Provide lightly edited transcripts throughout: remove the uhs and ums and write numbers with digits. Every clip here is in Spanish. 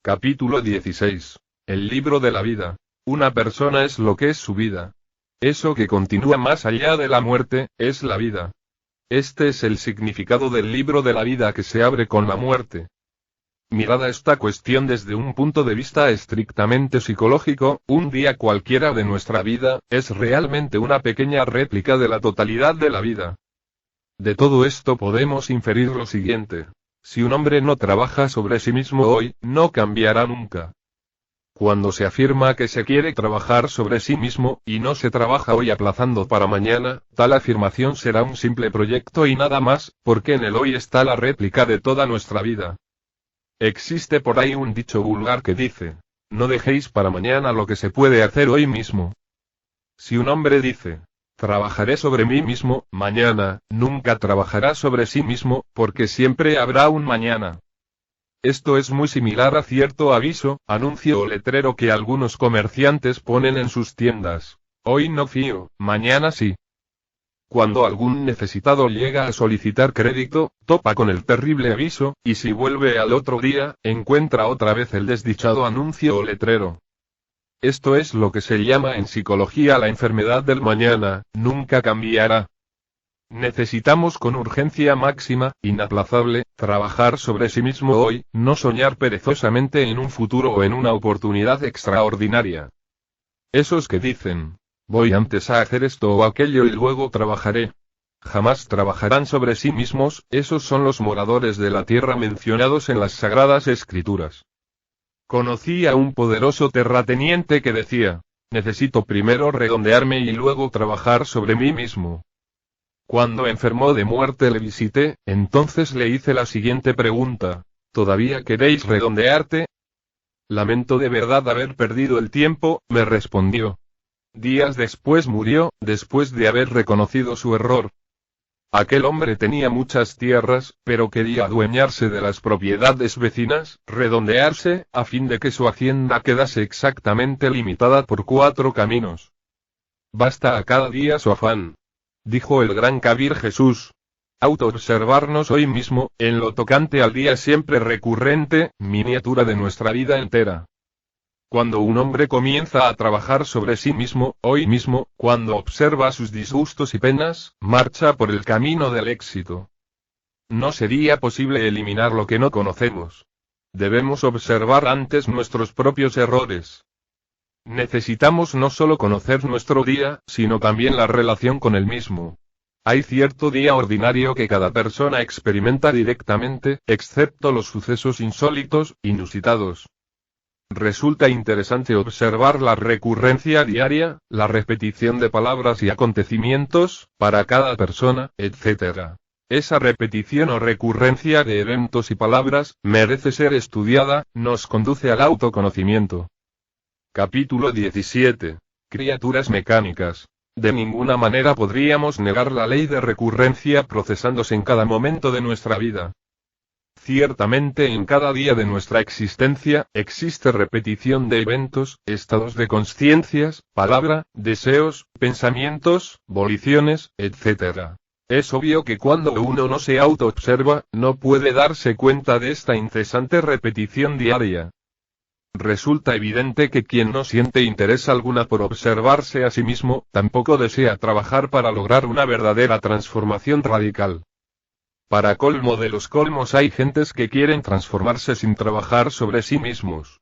Capítulo 16. El libro de la vida. Una persona es lo que es su vida. Eso que continúa más allá de la muerte, es la vida. Este es el significado del libro de la vida que se abre con la muerte. Mirada esta cuestión desde un punto de vista estrictamente psicológico, un día cualquiera de nuestra vida, es realmente una pequeña réplica de la totalidad de la vida. De todo esto podemos inferir lo siguiente. Si un hombre no trabaja sobre sí mismo hoy, no cambiará nunca. Cuando se afirma que se quiere trabajar sobre sí mismo, y no se trabaja hoy aplazando para mañana, tal afirmación será un simple proyecto y nada más, porque en el hoy está la réplica de toda nuestra vida. Existe por ahí un dicho vulgar que dice, no dejéis para mañana lo que se puede hacer hoy mismo. Si un hombre dice, trabajaré sobre mí mismo, mañana, nunca trabajará sobre sí mismo, porque siempre habrá un mañana. Esto es muy similar a cierto aviso, anuncio o letrero que algunos comerciantes ponen en sus tiendas. Hoy no fío, mañana sí. Cuando algún necesitado llega a solicitar crédito, topa con el terrible aviso, y si vuelve al otro día, encuentra otra vez el desdichado anuncio o letrero. Esto es lo que se llama en psicología la enfermedad del mañana, nunca cambiará. Necesitamos con urgencia máxima, inaplazable, trabajar sobre sí mismo hoy, no soñar perezosamente en un futuro o en una oportunidad extraordinaria. Esos que dicen, voy antes a hacer esto o aquello y luego trabajaré. Jamás trabajarán sobre sí mismos, esos son los moradores de la tierra mencionados en las Sagradas Escrituras. Conocí a un poderoso terrateniente que decía, necesito primero redondearme y luego trabajar sobre mí mismo. Cuando enfermó de muerte le visité, entonces le hice la siguiente pregunta, ¿todavía queréis redondearte? Lamento de verdad haber perdido el tiempo, me respondió. Días después murió, después de haber reconocido su error. Aquel hombre tenía muchas tierras, pero quería adueñarse de las propiedades vecinas, redondearse, a fin de que su hacienda quedase exactamente limitada por 4 caminos. Basta a cada día su afán. Dijo el gran Kabir Jesús. Autoobservarnos hoy mismo, en lo tocante al día siempre recurrente, miniatura de nuestra vida entera. Cuando un hombre comienza a trabajar sobre sí mismo, hoy mismo, cuando observa sus disgustos y penas, marcha por el camino del éxito. No sería posible eliminar lo que no conocemos. Debemos observar antes nuestros propios errores. Necesitamos no solo conocer nuestro día, sino también la relación con el mismo. Hay cierto día ordinario que cada persona experimenta directamente, excepto los sucesos insólitos, inusitados. Resulta interesante observar la recurrencia diaria, la repetición de palabras y acontecimientos, para cada persona, etc. Esa repetición o recurrencia de eventos y palabras, merece ser estudiada, nos conduce al autoconocimiento. Capítulo 17. Criaturas mecánicas. De ninguna manera podríamos negar la ley de recurrencia procesándose en cada momento de nuestra vida. Ciertamente en cada día de nuestra existencia, existe repetición de eventos, estados de consciencias, palabra, deseos, pensamientos, voliciones, etc. Es obvio que cuando uno no se autoobserva, no puede darse cuenta de esta incesante repetición diaria. Resulta evidente que quien no siente interés alguna por observarse a sí mismo, tampoco desea trabajar para lograr una verdadera transformación radical. Para colmo de los colmos hay gentes que quieren transformarse sin trabajar sobre sí mismos.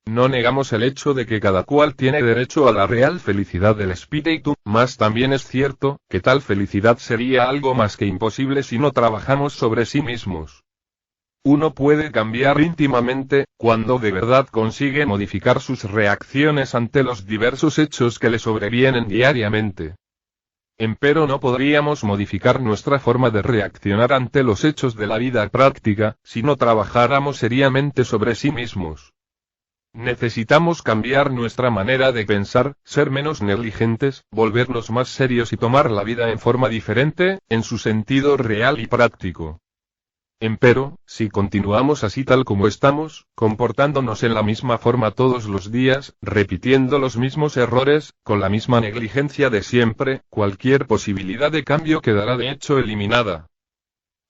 No negamos el hecho de que cada cual tiene derecho a la real felicidad del espíritu, mas también es cierto, que tal felicidad sería algo más que imposible si no trabajamos sobre sí mismos. Uno puede cambiar íntimamente, cuando de verdad consigue modificar sus reacciones ante los diversos hechos que le sobrevienen diariamente. Empero no podríamos modificar nuestra forma de reaccionar ante los hechos de la vida práctica, si no trabajáramos seriamente sobre sí mismos. Necesitamos cambiar nuestra manera de pensar, ser menos negligentes, volvernos más serios y tomar la vida en forma diferente, en su sentido real y práctico. Empero, si continuamos así tal como estamos, comportándonos en la misma forma todos los días, repitiendo los mismos errores, con la misma negligencia de siempre, cualquier posibilidad de cambio quedará de hecho eliminada.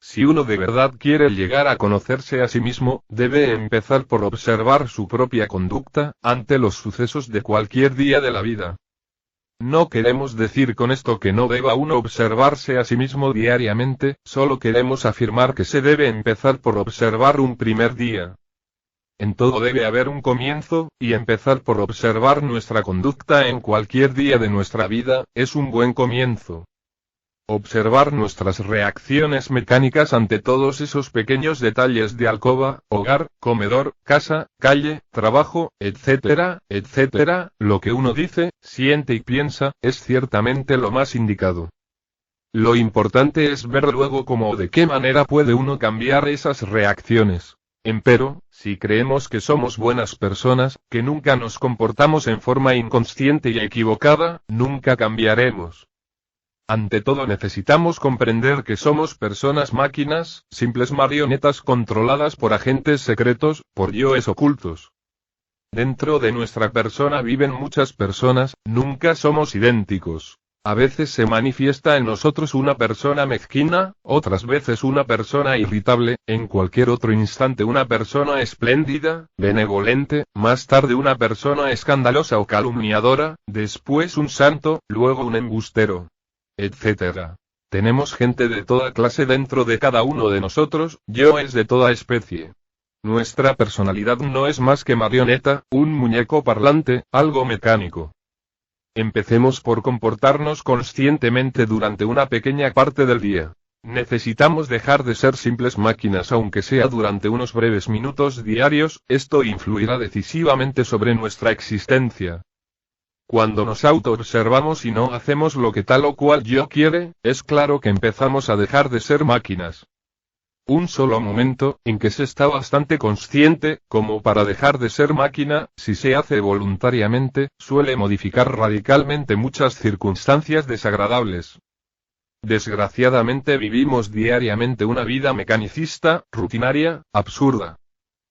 Si uno de verdad quiere llegar a conocerse a sí mismo, debe empezar por observar su propia conducta, ante los sucesos de cualquier día de la vida. No queremos decir con esto que no deba uno observarse a sí mismo diariamente, solo queremos afirmar que se debe empezar por observar un primer día. En todo debe haber un comienzo, y empezar por observar nuestra conducta en cualquier día de nuestra vida, es un buen comienzo. Observar nuestras reacciones mecánicas ante todos esos pequeños detalles de alcoba, hogar, comedor, casa, calle, trabajo, etcétera, etcétera, lo que uno dice, siente y piensa, es ciertamente lo más indicado. Lo importante es ver luego cómo o de qué manera puede uno cambiar esas reacciones. Empero, si creemos que somos buenas personas, que nunca nos comportamos en forma inconsciente y equivocada, nunca cambiaremos. Ante todo necesitamos comprender que somos personas máquinas, simples marionetas controladas por agentes secretos, por yoes ocultos. Dentro de nuestra persona viven muchas personas, nunca somos idénticos. A veces se manifiesta en nosotros una persona mezquina, otras veces una persona irritable, en cualquier otro instante una persona espléndida, benevolente, más tarde una persona escandalosa o calumniadora, después un santo, luego un embustero, etc. Tenemos gente de toda clase dentro de cada uno de nosotros, yoes de toda especie. Nuestra personalidad no es más que marioneta, un muñeco parlante, algo mecánico. Empecemos por comportarnos conscientemente durante una pequeña parte del día. Necesitamos dejar de ser simples máquinas aunque sea durante unos breves minutos diarios, esto influirá decisivamente sobre nuestra existencia. Cuando nos autoobservamos y no hacemos lo que tal o cual yo quiere, es claro que empezamos a dejar de ser máquinas. Un solo momento, en que se está bastante consciente, como para dejar de ser máquina, si se hace voluntariamente, suele modificar radicalmente muchas circunstancias desagradables. Desgraciadamente vivimos diariamente una vida mecanicista, rutinaria, absurda.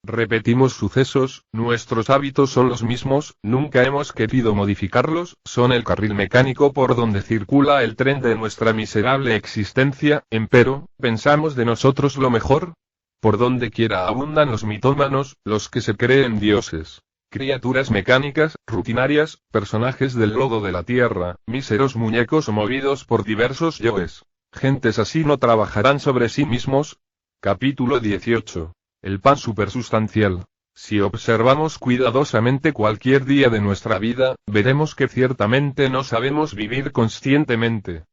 Repetimos sucesos, nuestros hábitos son los mismos, nunca hemos querido modificarlos, son el carril mecánico por donde circula el tren de nuestra miserable existencia, empero, ¿pensamos de nosotros lo mejor? Por donde quiera abundan los mitómanos, los que se creen dioses. Criaturas mecánicas, rutinarias, personajes del lodo de la tierra, míseros muñecos movidos por diversos yoes. Gentes así no trabajarán sobre sí mismos. Capítulo 18. El pan supersustancial. Si observamos cuidadosamente cualquier día de nuestra vida, veremos que ciertamente no sabemos vivir conscientemente.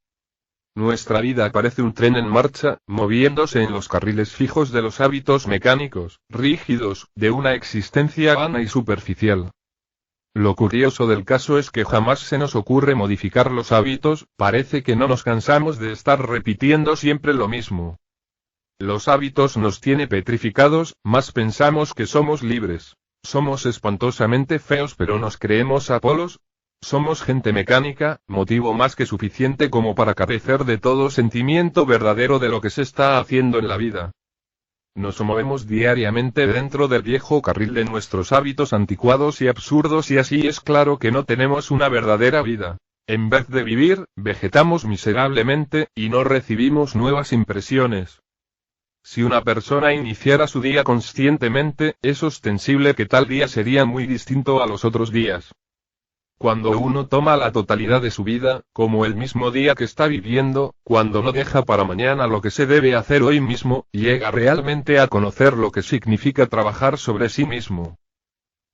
Nuestra vida parece un tren en marcha, moviéndose en los carriles fijos de los hábitos mecánicos, rígidos, de una existencia vana y superficial. Lo curioso del caso es que jamás se nos ocurre modificar los hábitos, parece que no nos cansamos de estar repitiendo siempre lo mismo. Los hábitos nos tienen petrificados, más pensamos que somos libres. Somos espantosamente feos pero nos creemos Apolos. Somos gente mecánica, motivo más que suficiente como para carecer de todo sentimiento verdadero de lo que se está haciendo en la vida. Nos movemos diariamente dentro del viejo carril de nuestros hábitos anticuados y absurdos y así es claro que no tenemos una verdadera vida. En vez de vivir, vegetamos miserablemente, y no recibimos nuevas impresiones. Si una persona iniciara su día conscientemente, es ostensible que tal día sería muy distinto a los otros días. Cuando uno toma la totalidad de su vida, como el mismo día que está viviendo, cuando no deja para mañana lo que se debe hacer hoy mismo, llega realmente a conocer lo que significa trabajar sobre sí mismo.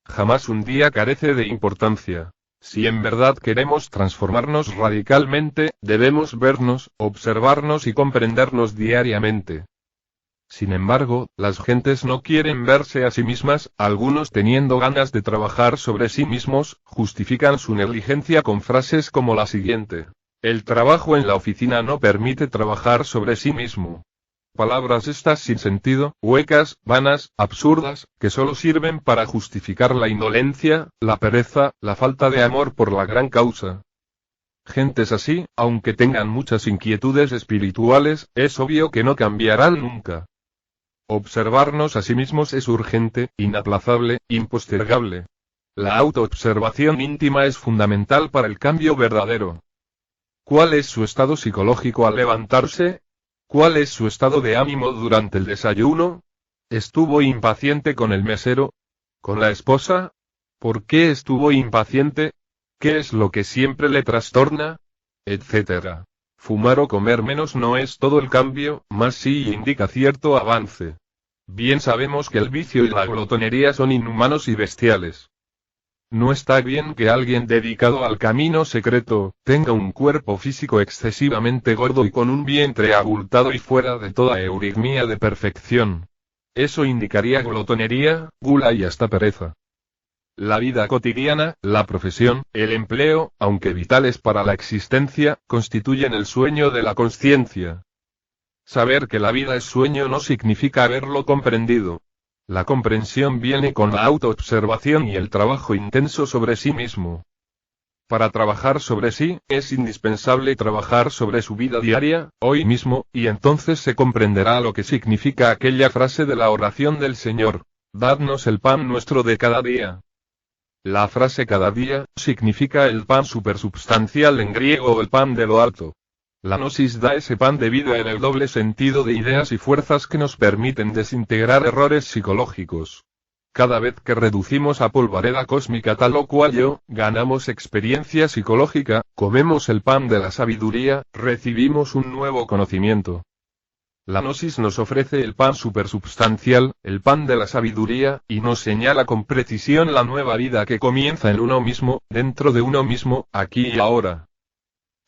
Jamás un día carece de importancia. Si en verdad queremos transformarnos radicalmente, debemos vernos, observarnos y comprendernos diariamente. Sin embargo, las gentes no quieren verse a sí mismas, algunos teniendo ganas de trabajar sobre sí mismos, justifican su negligencia con frases como la siguiente: el trabajo en la oficina no permite trabajar sobre sí mismo. Palabras estas sin sentido, huecas, vanas, absurdas, que solo sirven para justificar la indolencia, la pereza, la falta de amor por la gran causa. Gentes así, aunque tengan muchas inquietudes espirituales, es obvio que no cambiarán nunca. Observarnos a sí mismos es urgente, inaplazable, impostergable. La autoobservación íntima es fundamental para el cambio verdadero. ¿Cuál es su estado psicológico al levantarse? ¿Cuál es su estado de ánimo durante el desayuno? ¿Estuvo impaciente con el mesero? ¿Con la esposa? ¿Por qué estuvo impaciente? ¿Qué es lo que siempre le trastorna? Etcétera. Fumar o comer menos no es todo el cambio, más sí indica cierto avance. Bien sabemos que el vicio y la glotonería son inhumanos y bestiales. No está bien que alguien dedicado al camino secreto, tenga un cuerpo físico excesivamente gordo y con un vientre abultado y fuera de toda euritmia de perfección. Eso indicaría glotonería, gula y hasta pereza. La vida cotidiana, la profesión, el empleo, aunque vitales para la existencia, constituyen el sueño de la consciencia. Saber que la vida es sueño no significa haberlo comprendido. La comprensión viene con la autoobservación y el trabajo intenso sobre sí mismo. Para trabajar sobre sí, es indispensable trabajar sobre su vida diaria, hoy mismo, y entonces se comprenderá lo que significa aquella frase de la oración del Señor: «Dadnos el pan nuestro de cada día». La frase cada día significa el pan supersubstancial en griego o el pan de lo alto. La gnosis da ese pan de vida en el doble sentido de ideas y fuerzas que nos permiten desintegrar errores psicológicos. Cada vez que reducimos a polvareda cósmica tal o cual yo, ganamos experiencia psicológica, comemos el pan de la sabiduría, recibimos un nuevo conocimiento. La gnosis nos ofrece el pan supersubstancial, el pan de la sabiduría, y nos señala con precisión la nueva vida que comienza en uno mismo, dentro de uno mismo, aquí y ahora.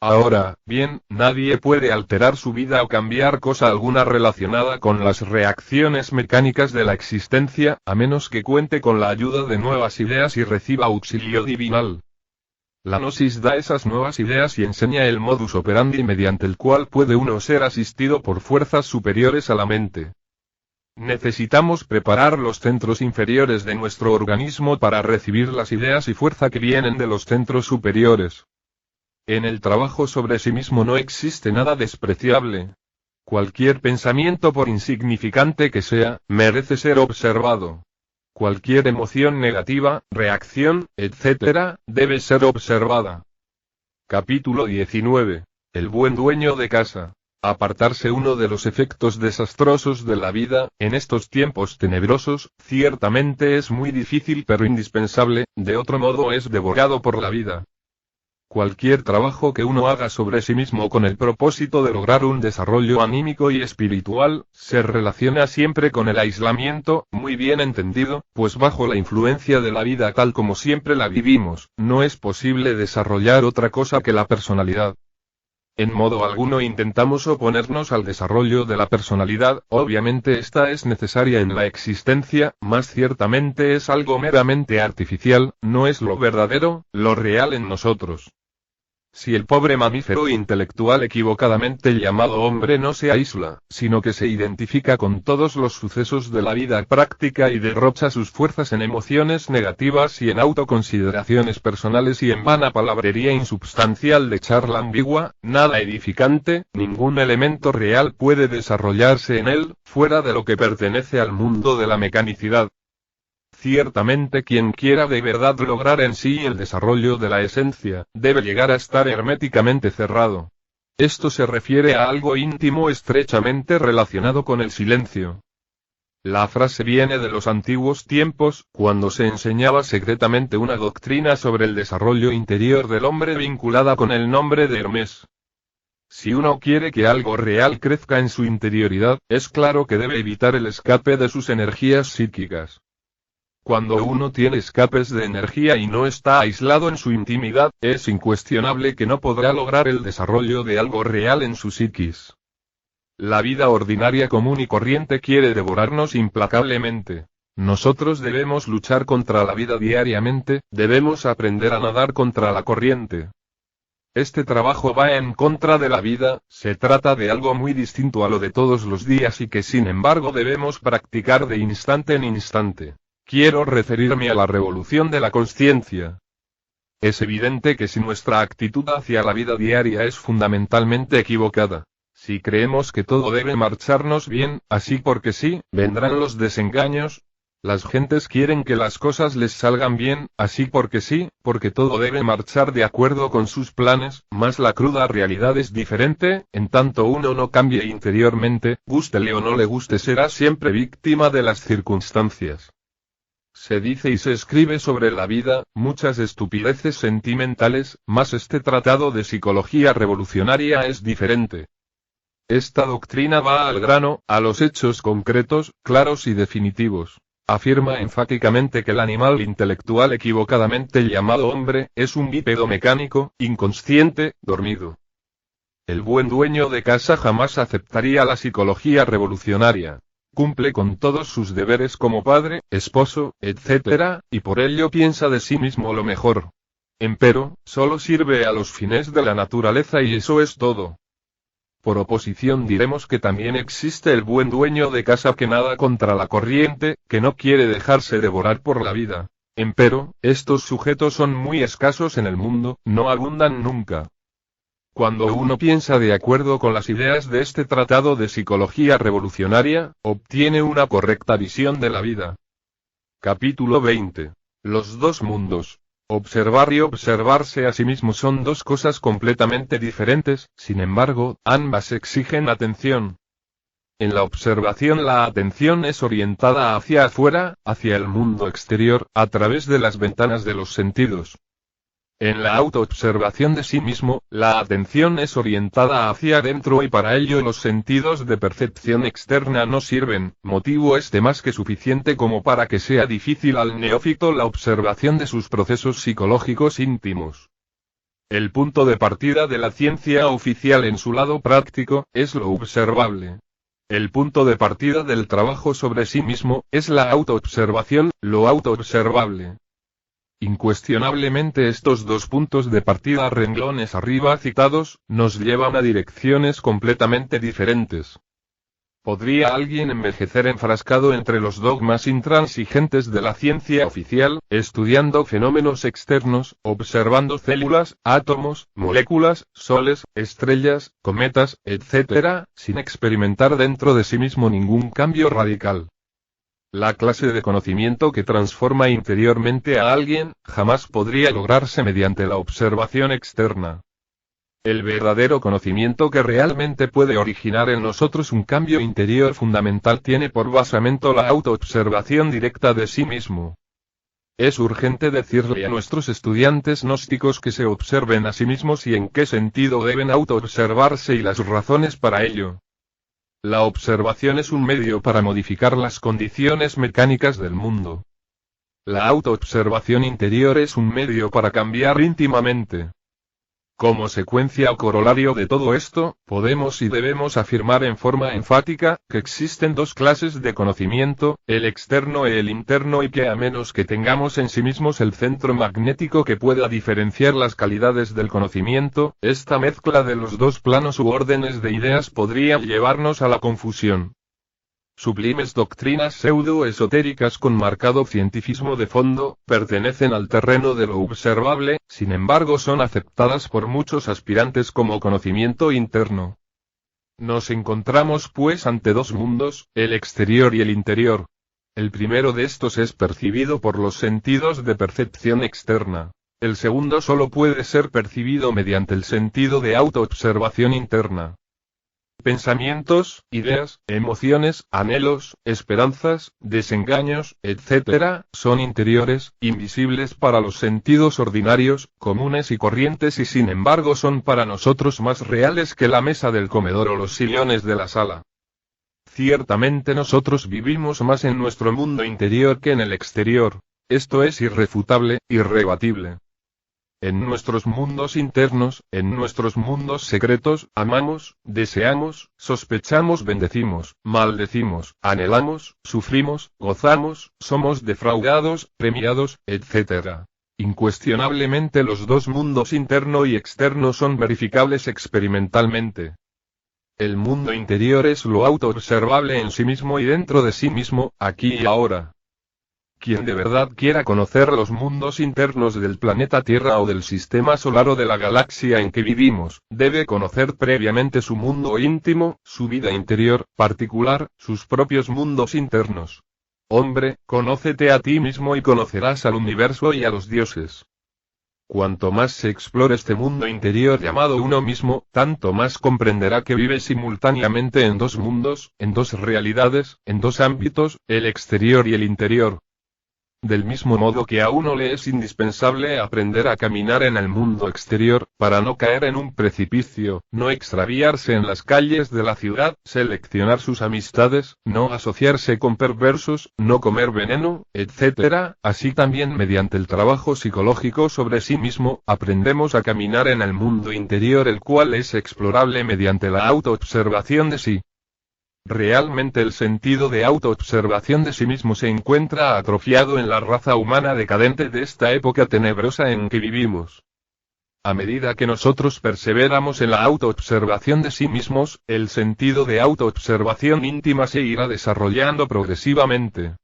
Ahora, bien, nadie puede alterar su vida o cambiar cosa alguna relacionada con las reacciones mecánicas de la existencia, a menos que cuente con la ayuda de nuevas ideas y reciba auxilio divinal. La gnosis da esas nuevas ideas y enseña el modus operandi mediante el cual puede uno ser asistido por fuerzas superiores a la mente. Necesitamos preparar los centros inferiores de nuestro organismo para recibir las ideas y fuerza que vienen de los centros superiores. En el trabajo sobre sí mismo no existe nada despreciable. Cualquier pensamiento, por insignificante que sea, merece ser observado. Cualquier emoción negativa, reacción, etc., debe ser observada. Capítulo 19. El buen dueño de casa. Apartarse. Uno de los efectos desastrosos de la vida, en estos tiempos tenebrosos, ciertamente es muy difícil pero indispensable, de otro modo es devorado por la vida. Cualquier trabajo que uno haga sobre sí mismo con el propósito de lograr un desarrollo anímico y espiritual, se relaciona siempre con el aislamiento, muy bien entendido, pues bajo la influencia de la vida tal como siempre la vivimos, no es posible desarrollar otra cosa que la personalidad. En modo alguno intentamos oponernos al desarrollo de la personalidad, obviamente esta es necesaria en la existencia, mas ciertamente es algo meramente artificial, no es lo verdadero, lo real en nosotros. Si el pobre mamífero intelectual equivocadamente llamado hombre no se aísla, sino que se identifica con todos los sucesos de la vida práctica y derrocha sus fuerzas en emociones negativas y en autoconsideraciones personales y en vana palabrería insubstancial de charla ambigua, nada edificante, ningún elemento real puede desarrollarse en él, fuera de lo que pertenece al mundo de la mecanicidad. Ciertamente quien quiera de verdad lograr en sí el desarrollo de la esencia, debe llegar a estar herméticamente cerrado. Esto se refiere a algo íntimo estrechamente relacionado con el silencio. La frase viene de los antiguos tiempos, cuando se enseñaba secretamente una doctrina sobre el desarrollo interior del hombre vinculada con el nombre de Hermes. Si uno quiere que algo real crezca en su interioridad, es claro que debe evitar el escape de sus energías psíquicas. Cuando uno tiene escapes de energía y no está aislado en su intimidad, es incuestionable que no podrá lograr el desarrollo de algo real en su psiquis. La vida ordinaria común y corriente quiere devorarnos implacablemente. Nosotros debemos luchar contra la vida diariamente, debemos aprender a nadar contra la corriente. Este trabajo va en contra de la vida, se trata de algo muy distinto a lo de todos los días y que sin embargo debemos practicar de instante en instante. Quiero referirme a la revolución de la consciencia. Es evidente que si nuestra actitud hacia la vida diaria es fundamentalmente equivocada, si creemos que todo debe marcharnos bien, así porque sí, vendrán los desengaños. Las gentes quieren que las cosas les salgan bien, así porque sí, porque todo debe marchar de acuerdo con sus planes, mas la cruda realidad es diferente, en tanto uno no cambie interiormente, gústele o no le guste, será siempre víctima de las circunstancias. Se dice y se escribe sobre la vida, muchas estupideces sentimentales, mas este tratado de psicología revolucionaria es diferente. Esta doctrina va al grano, a los hechos concretos, claros y definitivos. Afirma enfáticamente que el animal intelectual equivocadamente llamado hombre, es un bípedo mecánico, inconsciente, dormido. El buen dueño de casa jamás aceptaría la psicología revolucionaria. Cumple con todos sus deberes como padre, esposo, etc., y por ello piensa de sí mismo lo mejor. Empero, solo sirve a los fines de la naturaleza y eso es todo. Por oposición diremos que también existe el buen dueño de casa que nada contra la corriente, que no quiere dejarse devorar por la vida. Empero, estos sujetos son muy escasos en el mundo, no abundan nunca. Cuando uno piensa de acuerdo con las ideas de este tratado de psicología revolucionaria, obtiene una correcta visión de la vida. Capítulo 20. Los dos mundos. Observar y observarse a sí mismo son dos cosas completamente diferentes, sin embargo, ambas exigen atención. En la observación la atención es orientada hacia afuera, hacia el mundo exterior, a través de las ventanas de los sentidos. En la autoobservación de sí mismo, la atención es orientada hacia adentro y para ello los sentidos de percepción externa no sirven, motivo este más que suficiente como para que sea difícil al neófito la observación de sus procesos psicológicos íntimos. El punto de partida de la ciencia oficial en su lado práctico, es lo observable. El punto de partida del trabajo sobre sí mismo, es la autoobservación, lo autoobservable. Incuestionablemente estos dos puntos de partida renglones arriba citados, nos llevan a direcciones completamente diferentes. ¿Podría alguien envejecer enfrascado entre los dogmas intransigentes de la ciencia oficial, estudiando fenómenos externos, observando células, átomos, moléculas, soles, estrellas, cometas, etc., sin experimentar dentro de sí mismo ningún cambio radical? La clase de conocimiento que transforma interiormente a alguien, jamás podría lograrse mediante la observación externa. El verdadero conocimiento que realmente puede originar en nosotros un cambio interior fundamental tiene por basamento la autoobservación directa de sí mismo. Es urgente decirle a nuestros estudiantes gnósticos que se observen a sí mismos y en qué sentido deben autoobservarse y las razones para ello. La observación es un medio para modificar las condiciones mecánicas del mundo. La autoobservación interior es un medio para cambiar íntimamente. Como secuencia o corolario de todo esto, podemos y debemos afirmar en forma enfática, que existen dos clases de conocimiento, el externo y el interno, y que a menos que tengamos en sí mismos el centro magnético que pueda diferenciar las calidades del conocimiento, esta mezcla de los dos planos u órdenes de ideas podría llevarnos a la confusión. Sublimes doctrinas pseudo-esotéricas con marcado cientificismo de fondo, pertenecen al terreno de lo observable, sin embargo son aceptadas por muchos aspirantes como conocimiento interno. Nos encontramos pues ante dos mundos, el exterior y el interior. El primero de estos es percibido por los sentidos de percepción externa. El segundo solo puede ser percibido mediante el sentido de autoobservación interna. Pensamientos, ideas, emociones, anhelos, esperanzas, desengaños, etc., son interiores, invisibles para los sentidos ordinarios, comunes y corrientes y sin embargo son para nosotros más reales que la mesa del comedor o los sillones de la sala. Ciertamente nosotros vivimos más en nuestro mundo interior que en el exterior. Esto es irrefutable, irrebatible. En nuestros mundos internos, en nuestros mundos secretos, amamos, deseamos, sospechamos, bendecimos, maldecimos, anhelamos, sufrimos, gozamos, somos defraudados, premiados, etc. Incuestionablemente los dos mundos interno y externo son verificables experimentalmente. El mundo interior es lo autoobservable en sí mismo y dentro de sí mismo, aquí y ahora. Quien de verdad quiera conocer los mundos internos del planeta Tierra o del sistema solar o de la galaxia en que vivimos, debe conocer previamente su mundo íntimo, su vida interior, particular, sus propios mundos internos. Hombre, conócete a ti mismo y conocerás al universo y a los dioses. Cuanto más se explore este mundo interior llamado uno mismo, tanto más comprenderá que vive simultáneamente en dos mundos, en dos realidades, en dos ámbitos, el exterior y el interior. Del mismo modo que a uno le es indispensable aprender a caminar en el mundo exterior, para no caer en un precipicio, no extraviarse en las calles de la ciudad, seleccionar sus amistades, no asociarse con perversos, no comer veneno, etc., así también mediante el trabajo psicológico sobre sí mismo, aprendemos a caminar en el mundo interior, el cual es explorable mediante la autoobservación de sí. Realmente el sentido de autoobservación de sí mismo se encuentra atrofiado en la raza humana decadente de esta época tenebrosa en que vivimos. A medida que nosotros perseveramos en la autoobservación de sí mismos, el sentido de autoobservación íntima se irá desarrollando progresivamente.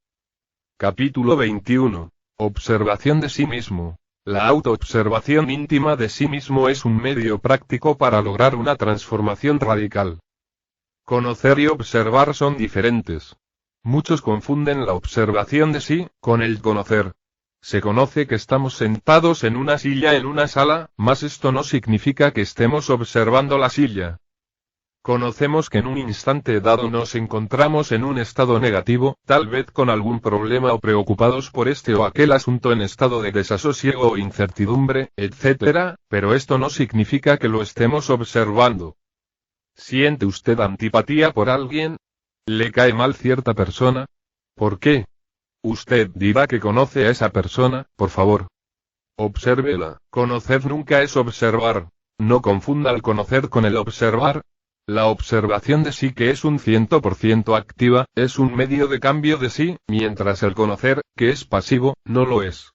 Capítulo 21. Observación de sí mismo. La autoobservación íntima de sí mismo es un medio práctico para lograr una transformación radical. Conocer y observar son diferentes. Muchos confunden la observación de sí con el conocer. Se conoce que estamos sentados en una silla en una sala, mas esto no significa que estemos observando la silla. Conocemos que en un instante dado nos encontramos en un estado negativo, tal vez con algún problema o preocupados por este o aquel asunto en estado de desasosiego o incertidumbre, etc., pero esto no significa que lo estemos observando. ¿Siente usted antipatía por alguien? ¿Le cae mal cierta persona? ¿Por qué? Usted dirá que conoce a esa persona, por favor. Obsérvela. Conocer nunca es observar. No confunda el conocer con el observar. La observación de sí, que es un 100% activa, es un medio de cambio de sí, mientras el conocer, que es pasivo, no lo es.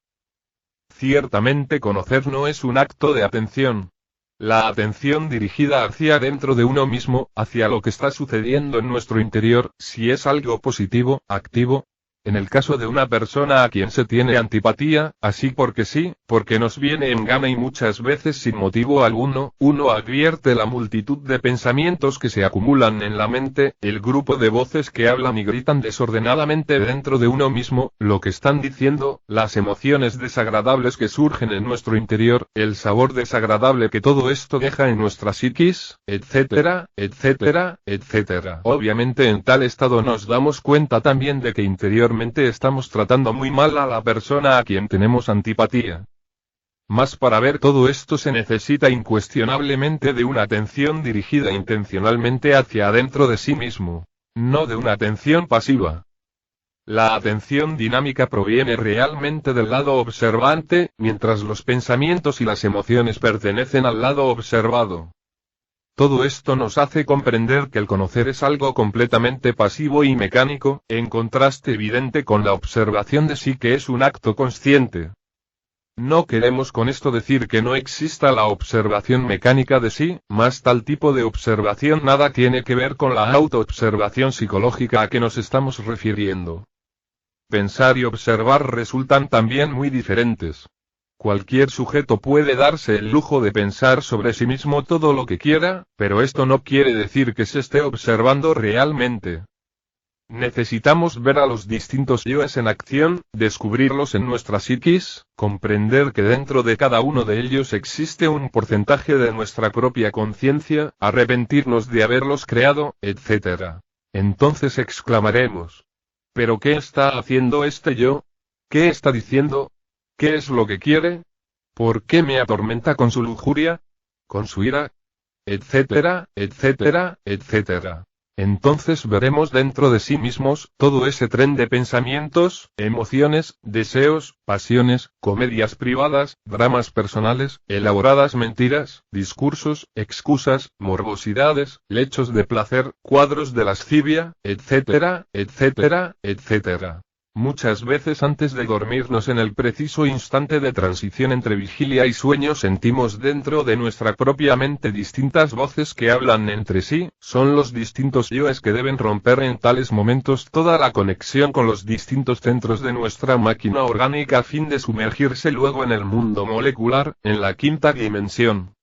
Ciertamente conocer no es un acto de atención. La atención dirigida hacia dentro de uno mismo, hacia lo que está sucediendo en nuestro interior, si es algo positivo, activo. En el caso de una persona a quien se tiene antipatía, así porque sí, porque nos viene en gana y muchas veces sin motivo alguno, uno advierte la multitud de pensamientos que se acumulan en la mente, el grupo de voces que hablan y gritan desordenadamente dentro de uno mismo, lo que están diciendo, las emociones desagradables que surgen en nuestro interior, el sabor desagradable que todo esto deja en nuestra psiquis, etcétera, etcétera, etcétera. Obviamente en tal estado nos damos cuenta también de que interiormente estamos tratando muy mal a la persona a quien tenemos antipatía. Mas para ver todo esto se necesita incuestionablemente de una atención dirigida intencionalmente hacia adentro de sí mismo, no de una atención pasiva. La atención dinámica proviene realmente del lado observante, mientras los pensamientos y las emociones pertenecen al lado observado. Todo esto nos hace comprender que el conocer es algo completamente pasivo y mecánico, en contraste evidente con la observación de sí, que es un acto consciente. No queremos con esto decir que no exista la observación mecánica de sí, mas tal tipo de observación nada tiene que ver con la autoobservación psicológica a que nos estamos refiriendo. Pensar y observar resultan también muy diferentes. Cualquier sujeto puede darse el lujo de pensar sobre sí mismo todo lo que quiera, pero esto no quiere decir que se esté observando realmente. Necesitamos ver a los distintos yoes en acción, descubrirlos en nuestra psiquis, comprender que dentro de cada uno de ellos existe un porcentaje de nuestra propia conciencia, arrepentirnos de haberlos creado, etc. Entonces exclamaremos: ¿pero qué está haciendo este yo? ¿Qué está diciendo? ¿Qué es lo que quiere? ¿Por qué me atormenta con su lujuria? ¿Con su ira? Etcétera, etcétera, etcétera. Entonces veremos dentro de sí mismos todo ese tren de pensamientos, emociones, deseos, pasiones, comedias privadas, dramas personales, elaboradas mentiras, discursos, excusas, morbosidades, lechos de placer, cuadros de lascivia, etcétera, etcétera, etcétera. Muchas veces antes de dormirnos, en el preciso instante de transición entre vigilia y sueño, sentimos dentro de nuestra propia mente distintas voces que hablan entre sí. Son los distintos yoes que deben romper en tales momentos toda la conexión con los distintos centros de nuestra máquina orgánica a fin de sumergirse luego en el mundo molecular, en la quinta dimensión.